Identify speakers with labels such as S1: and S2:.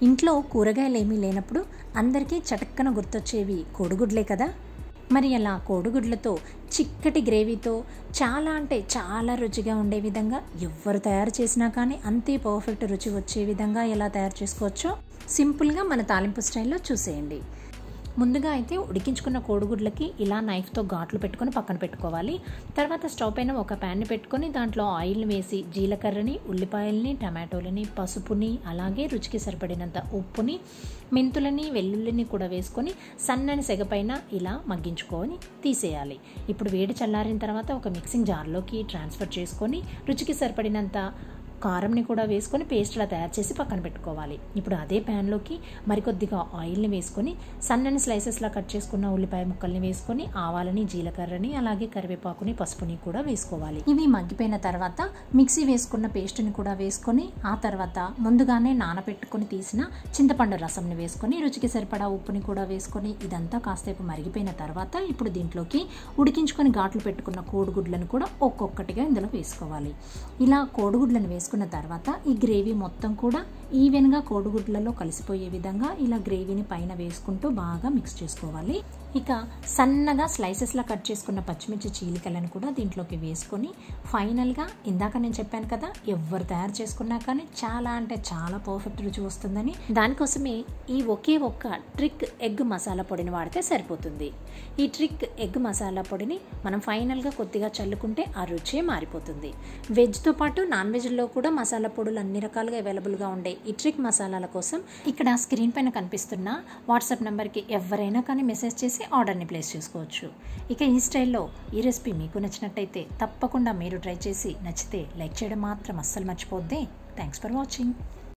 S1: ఇంట్లో కూరగాయలు ఏమీ లేనప్పుడు అందరికీ చటక్కన గుర్తొచ్చేవి కోడిగుడ్లే కదా. మరి అలా కోడిగుడ్లతో చిక్కటి గ్రేవీతో చాలా అంటే చాలా రుచిగా ఉండే విధంగా ఎవ్వరు తయారు చేసినా కానీ అంతే పర్ఫెక్ట్ రుచి వచ్చే విధంగా ఎలా తయారు చేసుకోవచ్చో సింపుల్గా మన తాలింపు స్టైల్లో చూసేయండి. ముందుగా అయితే ఉడికించుకున్న కోడిగుడ్లకి ఇలా నైఫ్తో ఘాట్లు పెట్టుకొని పక్కన పెట్టుకోవాలి. తర్వాత స్టవ్ పైన ఒక ప్యాన్ని పెట్టుకొని దాంట్లో ఆయిల్ని వేసి జీలకర్రని, ఉల్లిపాయలని, టమాటోలని, పసుపుని, అలాగే రుచికి సరిపడినంత ఉప్పుని, మెంతులని, వెల్లుల్లిని కూడా వేసుకొని సన్నని సెగ పైన ఇలా మగ్గించుకొని తీసేయాలి. ఇప్పుడు వేడి చల్లారిన తర్వాత ఒక మిక్సింగ్ జార్లోకి ట్రాన్స్ఫర్ చేసుకొని రుచికి సరిపడినంత కారంని కూడా వేసుకొని పేస్ట్లా తయారు చేసి పక్కన పెట్టుకోవాలి. ఇప్పుడు అదే ప్యాన్లోకి మరికొద్దిగా ఆయిల్ని వేసుకొని సన్నని స్లైసెస్లా కట్ చేసుకున్న ఉల్లిపాయ ముక్కల్ని వేసుకొని ఆవాలని, జీలకర్రని, అలాగే కరివేపాకుని, పసుపుని కూడా వేసుకోవాలి. ఇవి మగ్గిపోయిన తర్వాత మిక్సీ వేసుకున్న పేస్ట్ని కూడా వేసుకొని ఆ తర్వాత ముందుగానే నానబెట్టుకొని తీసిన చింతపండు రసంని వేసుకొని రుచికి సరిపడా ఉప్పుని కూడా వేసుకొని ఇదంతా కాసేపు మరిగిపోయిన తర్వాత ఇప్పుడు దీంట్లోకి ఉడికించుకొని ఘాట్లు పెట్టుకున్న కోడిగుడ్లను కూడా ఒక్కొక్కటిగా ఇందులో వేసుకోవాలి. ఇలా కోడిగుడ్లను వేసుకున్న తర్వాత ఈ గ్రేవీ మొత్తం కూడా ఈవెన్గా కోడిగుడ్లలో కలిసిపోయే విధంగా ఇలా గ్రేవీని పైన వేసుకుంటూ బాగా మిక్స్ చేసుకోవాలి. ఇక సన్నగా స్లైసెస్లా కట్ చేసుకున్న పచ్చిమిర్చి చీలికలను కూడా దీంట్లోకి వేసుకొని ఫైనల్గా ఇందాక నేను చెప్పాను కదా ఎవరు తయారు చేసుకున్నా కానీ చాలా అంటే చాలా పర్ఫెక్ట్ రుచి వస్తుందని, దానికోసమే ఈ ఒకే ఒక్క ట్రిక్ ఎగ్ మసాలా పొడిని వాడితే సరిపోతుంది. ఈ ట్రిక్ ఎగ్ మసాలా పొడిని మనం ఫైనల్గా కొద్దిగా చల్లుకుంటే ఆ రుచే మారిపోతుంది. వెజ్తో పాటు నాన్ వెజ్లో కూడా మసాలా పొడులు అన్ని రకాలుగా అవైలబుల్గా ఉండే ఈ ట్రిక్ మసాలాల కోసం ఇక్కడ స్క్రీన్ పైన కనిపిస్తున్న వాట్సాప్ నెంబర్కి ఎవరైనా కానీ మెసేజ్ చేసి ఆర్డర్ని ప్లేస్ చేసుకోవచ్చు. ఇక ఈ స్టైల్లో ఈ రెసిపీ మీకు నచ్చినట్టయితే తప్పకుండా మీరు ట్రై చేసి నచ్చితే లైక్ చేయడం మాత్రం అస్సలు మర్చిపోద్దే. Thanks for watching.